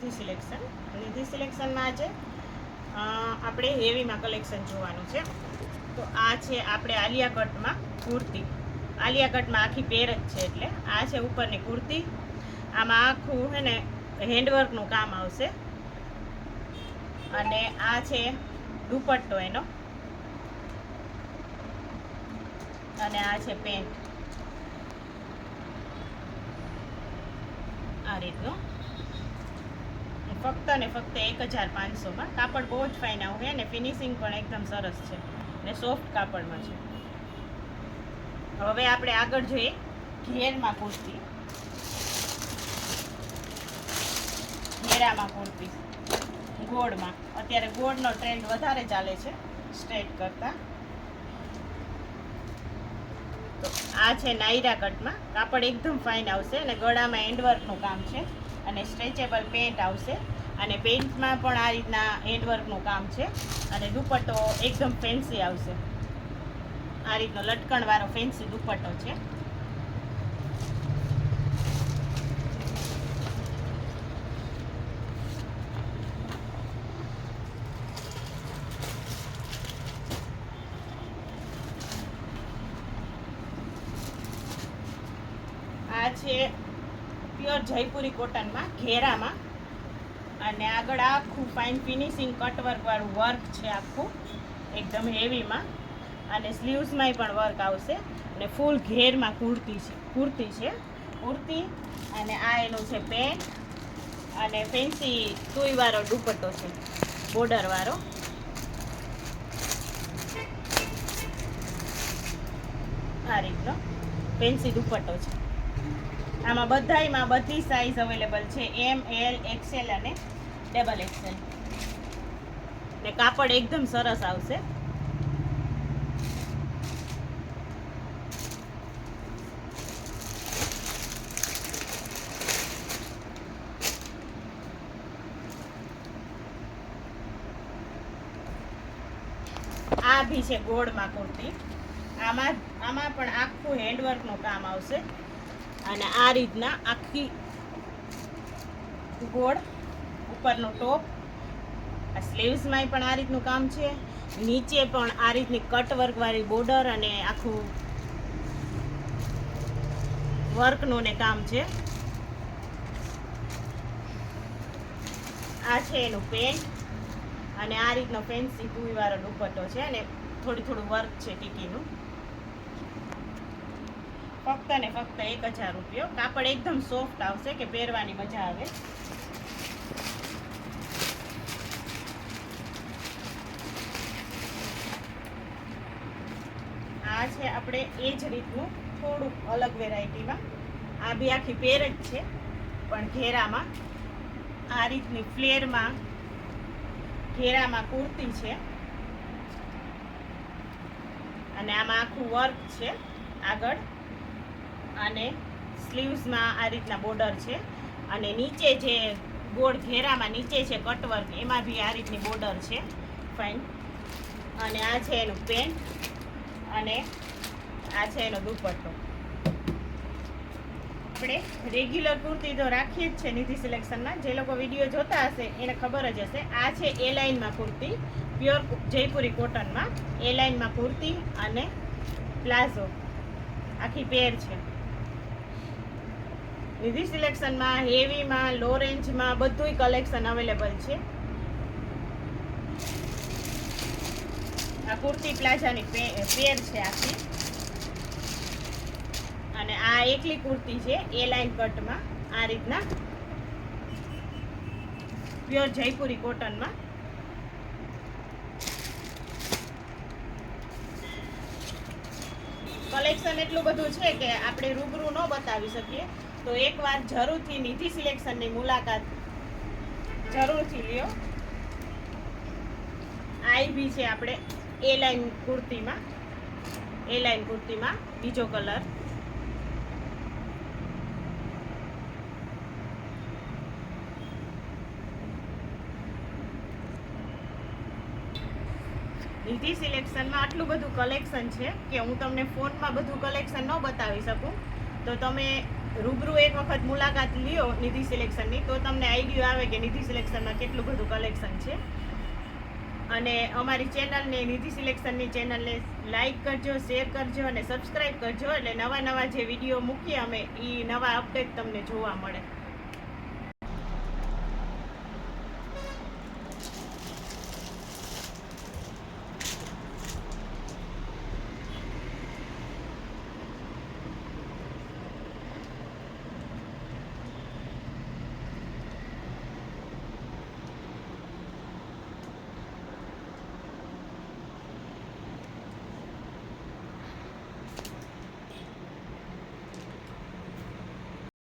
નિધિ સિલેક્શનમાં આજે આપણે હેવીમાં કલેક્શન જોવાનું છે. તો આ છે આપણે આલિયા કટમાં કુર્તી. આલિયા કટમાં આખી પેર જ છે. એટલે આ છે ઉપરની કુર્તી. આમાં આખું હે ને હેન્ડવર્કનું કામ આવશે. અને આ છે દુપટ્ટો એનો, અને આ છે પેન્ટ. આ રીતનું ફક્ત ને ફક્ત 1500માં. કાપડ બહુ જ ફાઇન આવશે અને ફિનિશિંગ પણ એકદમ સરસ છે ને સોફ્ટ કાપડમાં છે. હવે આપણે આગળ જોઈએ ઘેરમાં કુર્તી. ઘેરામાં કુર્તી ગોળમાં. અત્યારે ગોળનો ટ્રેન્ડ વધારે ચાલે છે સ્ટ્રેટ કરતાં. તો આ છે નાયરા કટમાં. કાપડ એકદમ ફાઇન આવશે અને ગળામાં હેન્ડવર્કનું કામ છે અને સ્ટ્રેચેબલ પેન્ટ આવશે. અને પેન્ટમાં પણ આ રીતના હેન્ડવર્કનું કામ છે અને દુપટ્ટો એકદમ ફેન્સી આવશે. આ રીતનો લટકણવાળો ફેન્સી દુપટ્ટો છે. આ છે પ્યોર જયપુરી કોટનમાં ઘેરામાં. અને આગળ આખું ફાઇન ફિનિશિંગ કટવર્ક વાળું વર્ક છે આખું એકદમ હેવીમાં. અને સ્લીવ્સમાંય પણ વર્ક આવશે. અને ફૂલ ઘેરમાં કુર્તી છે. અને આ એનું છે પેન્ટ અને ફેન્સી સુઈવાળો દુપટ્ટો છે બોર્ડરવાળો. આ રીતનો ફેન્સી દુપટ્ટો છે. આમાં બધી સાઇઝ અવેલેબલ છે, M, L, XL અને XXL. ને કાપડ એકદમ સરસ આવશે. આ ભી છે ગોળમાં કુર્તી. આમાં પણ આખું હેન્ડવર્કનું કામ આવશે. અને આ રીતના આખી ગોળ ઉપરનો ટોપ. આ સ્લીવ્સમાંય પણ આ રીતનું કામ છે. નીચે પણ આ રીતની કટવર્ક વાળી બોર્ડર અને આખું વર્કનું ને કામ છે. આ છે એનું પેન્ટ અને આ રીતનો ફેન્સી ટુઈવાળો દુપટ્ટો છે અને થોડું વર્ક છે ટીકીનું. ફક્ત ને ફક્ત 1000 રૂપિયો. કાપડ એકદમ સોફ્ટ આવશે કે પહેરવાની મજા આવે. આ છે આપણે એ જ રીતનું થોડુંક અલગ વેરાયટીમાં. આ બી આખી પેર જ છે પણ ઘેરામાં. આ રીતની ફ્લેરમાં ઘેરામાં કુર્તી છે. અને આમાં આખું વર્ક છે આગળ. અને સ્લીવ્સમાં આ રીતના બોર્ડર છે. અને નીચે જે ગોળ ઘેરામાં નીચે છે કટવર્ક, એમાં બી આ રીતની બોર્ડર છે ફાઇન. અને આ છે એનું પેન્ટ અને આ છે એનો દુપટ્ટો. આપણે રેગ્યુલર કુર્તી તો રાખીએ જ છે નિધિ સિલેક્શનમાં. જે લોકો વિડીયો જોતા હશે એને ખબર જ હશે. આ છે એ લાઇનમાં કુર્તી, પ્યોર જયપુરી કોટનમાં. એ લાઇનમાં કુર્તી અને પ્લાઝો આખી પેર છે. નિધિ સિલેક્શનમાં હેવીમાં, લો રેન્જમાં બધુંય કલેક્શન અવેલેબલ છે. આ કુર્તી પ્લાઝાની પેર છે આખી. અને આ એકલી કુર્તી છે એ લાઇન કટમાં. આ રીતના પ્યોર જયપુરી કોટનમાં. કલેક્શન એટલું બધું છે કે આપણે રૂબરૂ ન બતાવી શકીએ. તો એકવાર જરૂરથી નિધિ સિલેક્શનની મુલાકાત જરૂરથી લ્યો. આ બી છે આપણે એ લાઇન કુર્તીમાં. બીજો કલર. નિધિ સિલેક્શનમાં આટલું બધું કલેક્શન છે કે હું તમને ફોનમાં બધું કલેક્શન ન બતાવી શકું. તો તમે રૂબરૂ એક વખત મુલાકાત લ્યો નિધિ સિલેક્શનની તો તમને આઈડિયો આવે કે નિધિ સિલેક્શનમાં કેટલું બધું કલેક્શન છે. અને અમારી ચેનલને નિધિ સિલેક્શનની ચેનલને લાઈક કરજો, શેર કરજો અને સબસ્ક્રાઈબ કરજો એટલે નવા જે વિડીયો મૂકીએ અમે એ નવા અપડેટ તમને જોવા મળે.